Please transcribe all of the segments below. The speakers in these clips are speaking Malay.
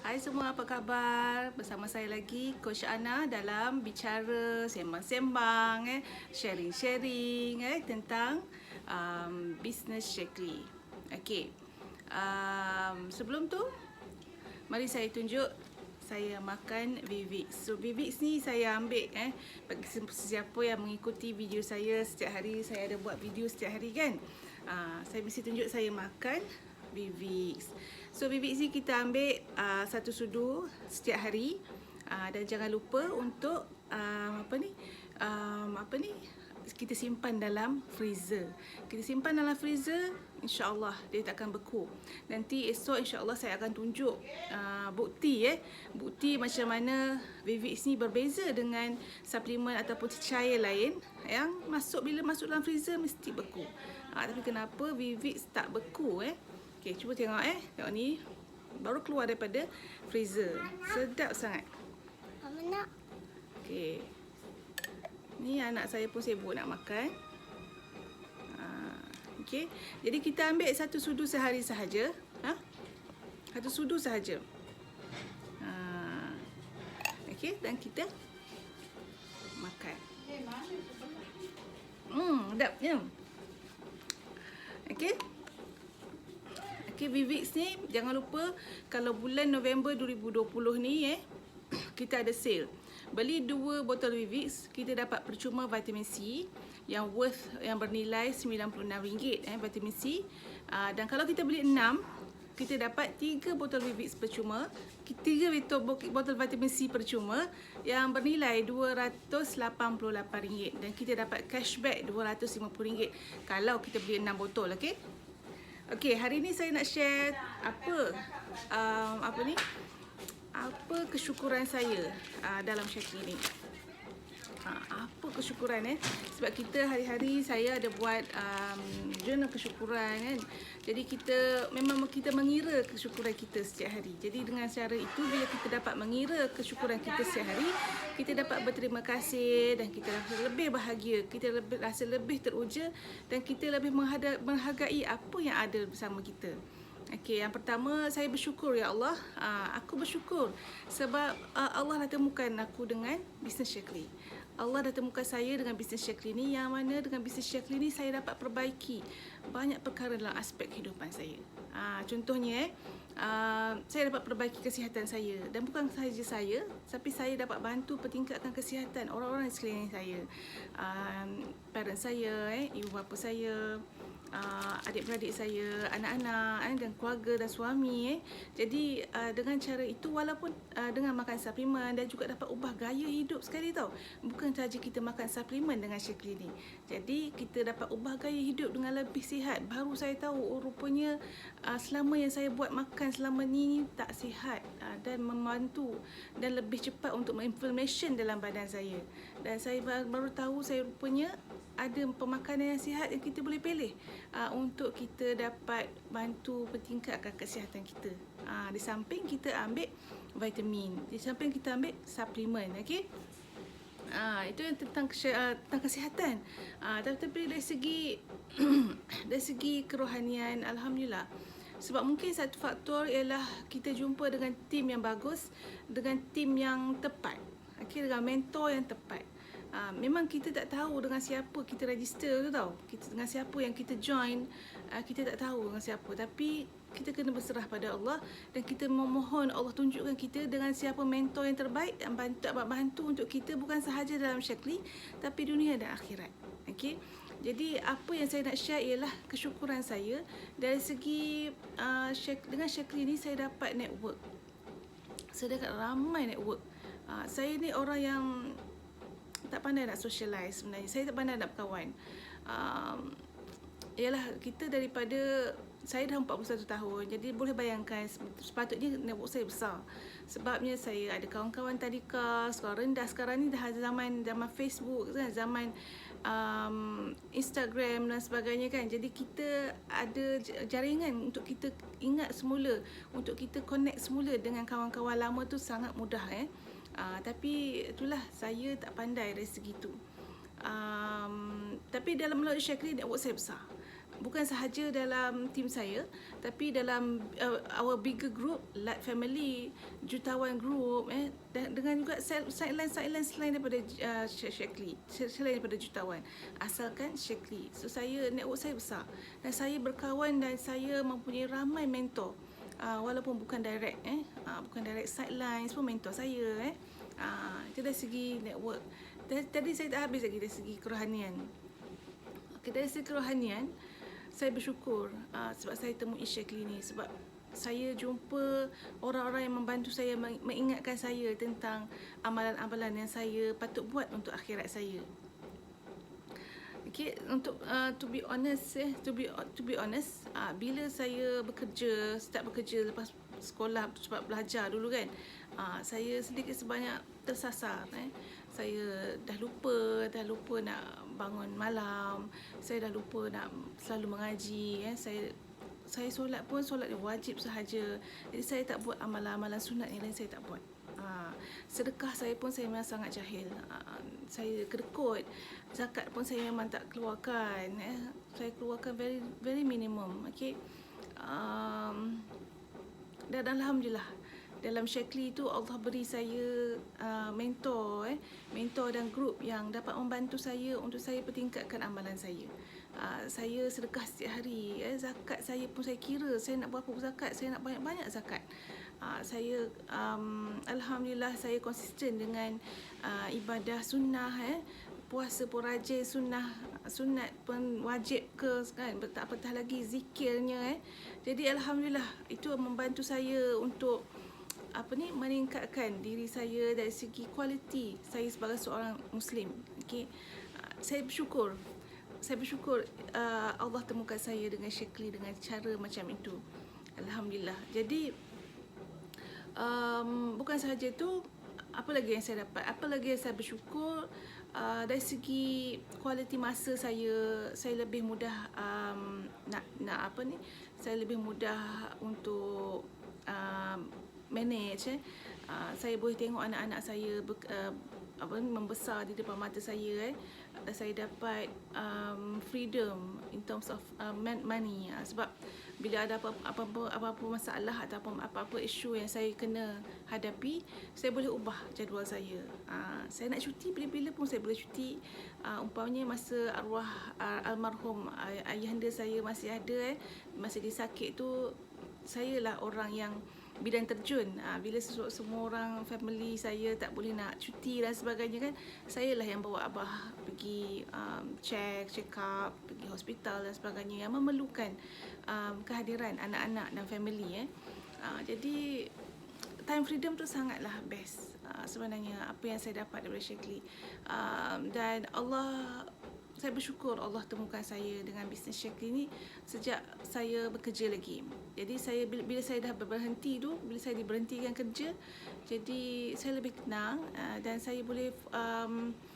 Hai semua, apa khabar? Bersama saya lagi Coach Ana dalam bicara sembang-sembang, sharing-sharing tentang business Shaklee. Okey. Sebelum tu, mari saya tunjuk saya makan Vivix. So Vivix ni saya ambil bagi sesiapa yang mengikuti video saya setiap hari, saya ada buat video setiap hari kan. Saya mesti tunjuk saya makan Vivix. So Vivix ni kita ambil satu sudu setiap hari, dan jangan lupa untuk kita simpan dalam freezer. Kita simpan dalam freezer, insya-Allah dia tak akan beku. Nanti esok insya-Allah saya akan tunjuk bukti macam mana Vivix ni berbeza dengan suplemen ataupun cair lain yang bila masuk dalam freezer mesti beku. Tapi kenapa Vivix tak beku Okey, cuba tengok tengok ni. Baru keluar daripada freezer. Sedap sangat. Mama nak. Okey. Ni anak saya pun sibuk nak makan. Okey. Jadi kita ambil satu sudu sehari sahaja. Satu sudu sahaja. Okey, dan kita makan. Sedap ya. Okey. Okey, Vivix ni jangan lupa kalau bulan November 2020 ni kita ada sale. Beli 2 botol Vivix, kita dapat percuma vitamin C yang bernilai RM96 vitamin C. Dan kalau kita beli 6, kita dapat 3 botol Vivix percuma, 3 botol vitamin C percuma yang bernilai RM288 dan kita dapat cashback RM250 kalau kita beli 6 botol, okey? Okey, hari ni saya nak share apa kesyukuran saya dalam Shaklee ni. Apa kesyukuran sebab kita hari-hari saya ada buat jurnal kesyukuran kan. Jadi kita mengira kesyukuran kita setiap hari. Jadi dengan cara itu, bila kita dapat mengira kesyukuran kita setiap hari, kita dapat berterima kasih dan kita rasa lebih bahagia, kita rasa lebih teruja dan kita lebih menghargai apa yang ada bersama kita. Okey, yang pertama saya bersyukur, ya Allah. Aku bersyukur sebab Allah dah temukan aku dengan bisnes Shaklee. Allah dah temukan saya dengan bisnes Shaklee ni, yang mana dengan bisnes Shaklee ni saya dapat perbaiki banyak perkara dalam aspek kehidupan saya. Contohnya saya dapat perbaiki kesihatan saya, dan bukan sahaja saya, tapi saya dapat bantu pertingkatkan kesihatan orang-orang di sekeliling saya. Parent saya, ibu bapa saya, adik-beradik saya, anak-anak dan keluarga dan suami. Jadi dengan cara itu, walaupun dengan makan suplemen, dan juga dapat ubah gaya hidup sekali tau. Bukan sahaja kita makan suplemen dengan Shaklee ni, jadi kita dapat ubah gaya hidup dengan lebih sihat. Baru saya tahu rupanya selama yang saya buat makan selama ni tak sihat, dan membantu dan lebih cepat untuk menginflammation dalam badan saya. Dan saya baru tahu saya rupanya ada pemakanan yang sihat yang kita boleh pilih untuk kita dapat bantu pertingkatkan kesihatan kita. Di samping kita ambil vitamin, di samping kita ambil suplemen, okey. Itu yang tentang kesihatan. Tapi dari segi dari segi kerohanian, alhamdulillah. Sebab mungkin satu faktor ialah kita jumpa dengan tim yang bagus, dengan tim yang tepat, okey, dengan mentor yang tepat. Memang kita tak tahu dengan siapa kita register tu tau. Dengan siapa yang kita join, kita tak tahu dengan siapa. Tapi kita kena berserah pada Allah dan kita memohon Allah tunjukkan kita dengan siapa mentor yang terbaik dan bantu untuk kita, bukan sahaja dalam Shaklee tapi dunia dan akhirat. Okey. Jadi apa yang saya nak share ialah kesyukuran saya dari segi dengan Shaklee ni saya dapat network. Saya dapat ramai network. Saya ni orang yang tak pandai nak socialize sebenarnya. Saya tak pandai nak berkawan. Ialah kita daripada saya dah 41 tahun. Jadi boleh bayangkan sepatutnya network saya besar. Sebabnya saya ada kawan-kawan tadika, sekolah rendah. Sekarang ni dah zaman Facebook, zaman Instagram dan sebagainya kan. Jadi kita ada jaringan untuk kita ingat semula, untuk kita connect semula dengan kawan-kawan lama tu sangat mudah tapi itulah saya tak pandai dari segi tu. Tapi dalam melalui Shaklee network saya besar. bukan sahaja dalam tim saya, tapi dalam our bigger group, Lat Family, Jutawan Group, dan dengan juga sideline selain daripada Shaklee, selain daripada Jutawan, asalkan Shaklee. So network saya besar, dan saya berkawan dan saya mempunyai ramai mentor, walaupun bukan direct, bukan direct sideline, semua mentor saya. Itu dari segi network. Tadi saya tak habis lagi dari segi kerohanian. Dari segi kerohanian, saya bersyukur sebab saya temui Shaklee ni, sebab saya jumpa orang-orang yang membantu saya, mengingatkan saya tentang amalan-amalan yang saya patut buat untuk akhirat saya. Okay, untuk to be honest, bila saya start bekerja lepas sekolah, sebab belajar dulu kan, saya sedikit sebanyak tersasar. Saya dah lupa nak bangun malam, saya dah lupa nak selalu mengaji. Saya solat pun solat wajib sahaja. Jadi saya tak buat amalan-amalan sunat yang lain, saya tak buat. Sedekah saya pun saya memang sangat jahil. Saya kedekut. Zakat pun saya memang tak keluarkan. Saya keluarkan very minimum. Okay. Dan alhamdulillah, dalam Shaklee tu Allah beri saya mentor dan grup yang dapat membantu saya untuk saya pertingkatkan amalan saya. Saya sedekah setiap hari. Zakat saya pun saya kira, saya nak berapa zakat, saya nak banyak-banyak zakat. Saya alhamdulillah saya konsisten dengan ibadah sunnah. Puasa pun rajin, sunat pun wajib ke kan, apatah lagi zikirnya. Jadi alhamdulillah itu membantu saya untuk meningkatkan diri saya dari segi kualiti saya sebagai seorang Muslim. Okay. Saya bersyukur Allah temukan saya dengan Shaklee dengan cara macam itu. Alhamdulillah. Jadi bukan sahaja itu, apa lagi yang saya dapat, apa lagi yang saya bersyukur, dari segi kualiti masa saya lebih mudah saya lebih mudah untuk manage. Saya boleh tengok anak-anak saya membesar di depan mata saya. Saya dapat freedom in terms of money. Sebab bila ada apa-apa masalah ataupun apa-apa isu yang saya kena hadapi, saya boleh ubah jadual saya. Saya nak cuti bila-bila pun saya boleh cuti. Umpamanya masa arwah almarhum ayahanda saya masih ada, masa dia sakit tu, saya lah orang yang bidang terjun. Bila semua orang family saya tak boleh nak cuti dan sebagainya kan, saya lah yang bawa abah pergi check up, pergi hospital dan sebagainya yang memerlukan kehadiran anak-anak dan family. Jadi time freedom tu sangatlah best sebenarnya apa yang saya dapat daripada Shaklee. Dan saya bersyukur Allah temukan saya dengan bisnes Shaklee ni sejak saya bekerja lagi. Jadi bila saya dah berhenti tu, bila saya diberhentikan kerja, jadi saya lebih tenang dan saya boleh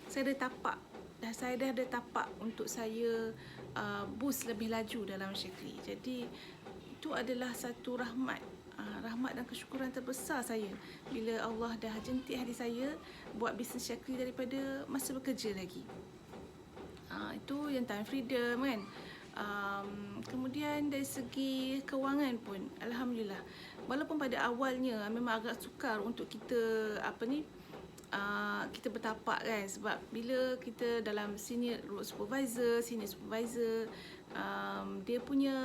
saya ada tapak. Saya dah ada tapak untuk saya boost lebih laju dalam Shaklee. Jadi itu adalah satu rahmat dan kesyukuran terbesar saya bila Allah dah jentik hati saya buat bisnes Shaklee daripada masa bekerja lagi. Itu yang time freedom kan. Kemudian dari segi kewangan pun alhamdulillah, walaupun pada awalnya memang agak sukar untuk kita kita bertapak kan, sebab bila kita dalam senior supervisor, dia punya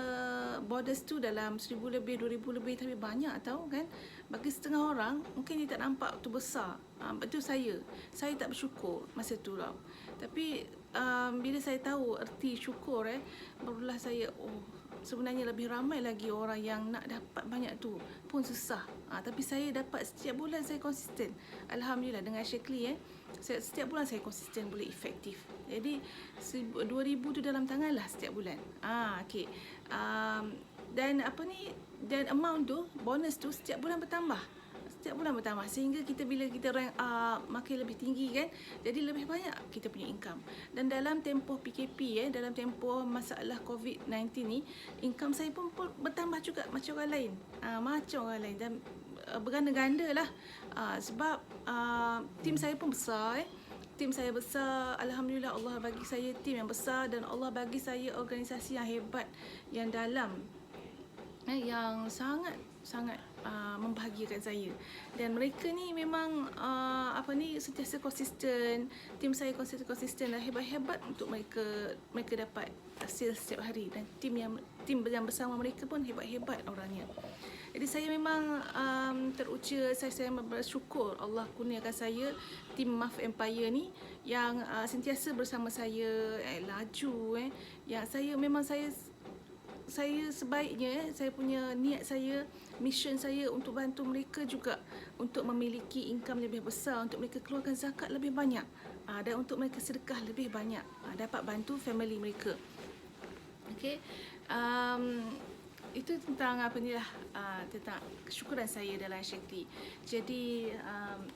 borders tu dalam 1,000 lebih, 2,000 lebih, tapi banyak tau kan. Bagi setengah orang mungkin dia tak nampak tu besar. Betul, saya tak bersyukur masa tu tau. Tapi bila saya tahu erti syukur, barulah saya sebenarnya lebih ramai lagi orang yang nak dapat banyak tu pun susah. Tapi saya dapat setiap bulan, saya konsisten. Alhamdulillah dengan Shaklee setiap bulan saya konsisten boleh efektif. Jadi 2,000 tu dalam tangan lah setiap bulan. Okay. Dan dan amount tu, bonus tu setiap bulan bertambah. Sehingga bila kita rank up makin lebih tinggi kan, jadi lebih banyak kita punya income. Dan dalam tempoh PKP, dalam tempoh masalah COVID-19 ni, income saya pun bertambah juga macam orang lain. Dan berganda-ganda lah. Sebab tim saya pun besar. tim saya besar. Alhamdulillah Allah bagi saya tim yang besar dan Allah bagi saya organisasi yang hebat, yang dalam, yang sangat membahagiakan saya. Dan mereka ni memang sentiasa konsisten. Tim saya konsisten dan hebat-hebat untuk mereka dapat hasil setiap hari. Dan tim yang bersama mereka pun hebat-hebat orangnya. Jadi saya memang teruja, saya bersyukur Allah kurniakan saya tim MAF Empire ni yang sentiasa bersama saya, laju, yang saya sebaiknya, saya punya niat saya, mission saya untuk bantu mereka juga untuk memiliki income lebih besar, untuk mereka keluarkan zakat lebih banyak, dan untuk mereka sedekah lebih banyak, dapat bantu family mereka. Okey, itu tentang tentang kesyukuran saya dalam Syekli. Jadi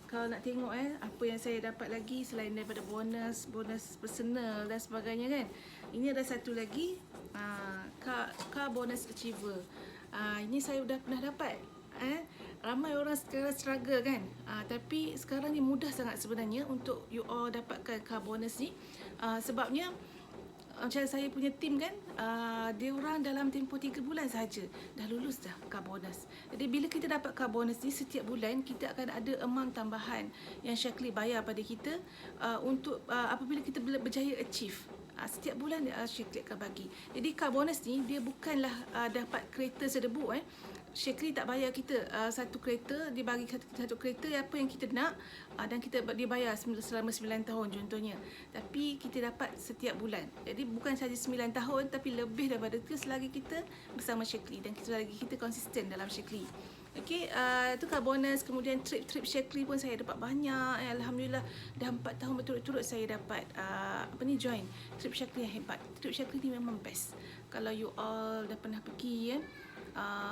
kalau nak tengok apa yang saya dapat lagi selain daripada bonus personal dan sebagainya kan, ini ada satu lagi, car bonus achiever. Ini saya dah pernah dapat. Ramai orang sekarang struggle kan, tapi sekarang ni mudah sangat sebenarnya untuk you all dapatkan car bonus ni. Sebabnya macam saya punya tim kan, dia orang dalam tempoh 3 bulan sahaja dah lulus dah car bonus. Jadi bila kita dapat car bonus ni, setiap bulan kita akan ada amount tambahan yang Syekli bayar pada kita, untuk apabila kita berjaya achieve. Setiap bulan Syekli akan bagi. Jadi car bonus ni dia bukanlah dapat kereta sedebu. Syekli tak bayar kita satu kereta, dia bagi satu kereta apa yang kita nak, dan dia bayar selama 9 tahun contohnya. Tapi kita dapat setiap bulan. Jadi bukan saja 9 tahun tapi lebih daripada itu selagi kita bersama Syekli dan selagi kita konsisten dalam Syekli. Okey, itu car bonus. Kemudian trip Syekli pun saya dapat banyak. Alhamdulillah dah 4 tahun berturut-turut saya dapat join trip Syekli yang hebat. Trip Syekli ni memang best. Kalau you all dah pernah pergi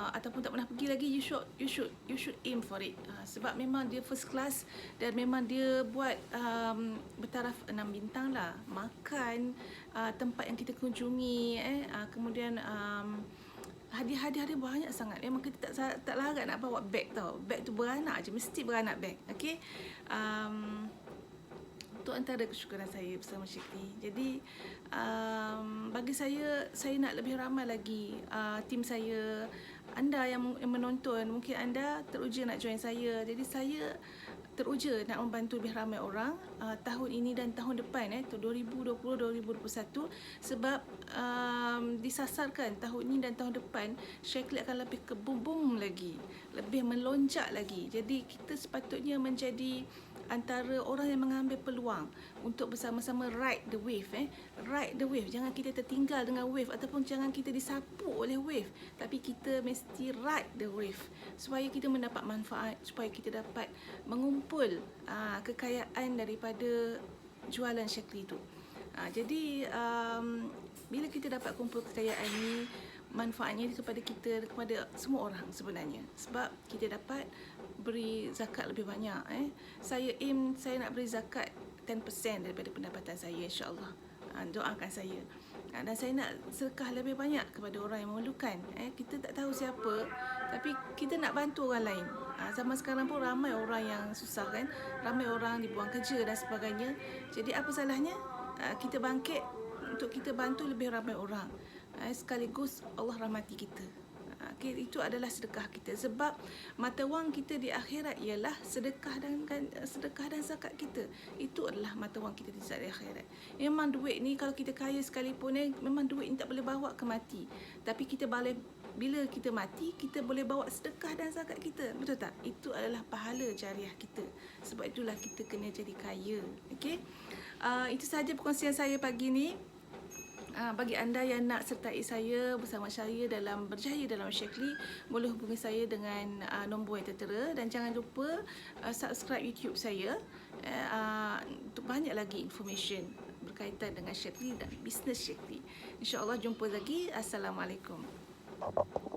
ataupun tak pernah pergi lagi, you should aim for it. Sebab memang dia first class dan memang dia buat bertaraf 6 bintang lah. Makan, tempat yang kita kunjungi, kemudian hadiah-hadiah dia banyak sangat. Memang kita tak larat nak bawa beg tau. Beg tu beranak je, mesti beranak beg. Okey. Itu antara kesyukuran saya bersama Syekli. Jadi bagi saya nak lebih ramai lagi tim saya. Anda yang menonton, mungkin anda teruja nak join saya. Jadi saya teruja nak membantu lebih ramai orang tahun ini dan tahun depan, 2020-2021, sebab disasarkan tahun ini dan tahun depan Syekli akan lebih ke boom lagi, lebih melonjak lagi. Jadi kita sepatutnya menjadi antara orang yang mengambil peluang untuk bersama-sama ride the wave. Ride the wave. Jangan kita tertinggal dengan wave ataupun jangan kita disapu oleh wave, tapi kita mesti ride the wave supaya kita mendapat manfaat, supaya kita dapat mengumpul kekayaan daripada jualan Syekli itu. Jadi bila kita dapat kumpul kekayaan ini, manfaatnya kepada kita, kepada semua orang sebenarnya. Sebab kita dapat beri zakat lebih banyak. Saya nak beri zakat 10% daripada pendapatan saya, insya-Allah. Doakan saya. Dan saya nak sedekah lebih banyak kepada orang yang memerlukan. Kita tak tahu siapa, tapi kita nak bantu orang lain. Zaman sekarang pun ramai orang yang susah kan, ramai orang dibuang kerja dan sebagainya. Jadi apa salahnya kita bangkit untuk kita bantu lebih ramai orang. Sekaligus Allah rahmati kita. Itu adalah sedekah kita. Sebab mata wang kita di akhirat ialah sedekah dan zakat kita. Itu adalah mata wang kita di akhirat. Memang duit ni kalau kita kaya sekalipun, memang duit ni tak boleh bawa ke mati. Tapi kita boleh, bila kita mati, kita boleh bawa sedekah dan zakat kita. Betul tak? Itu adalah pahala jariah kita. Sebab itulah kita kena jadi kaya. Okey? Itu sahaja perkongsian saya pagi ni. Bagi anda yang nak sertai saya bersama saya dalam berjaya dalam Syekli, boleh hubungi saya dengan nombor yang tertera. Dan jangan lupa subscribe YouTube saya untuk banyak lagi information berkaitan dengan Syekli dan bisnes Syekli. InsyaAllah jumpa lagi. Assalamualaikum.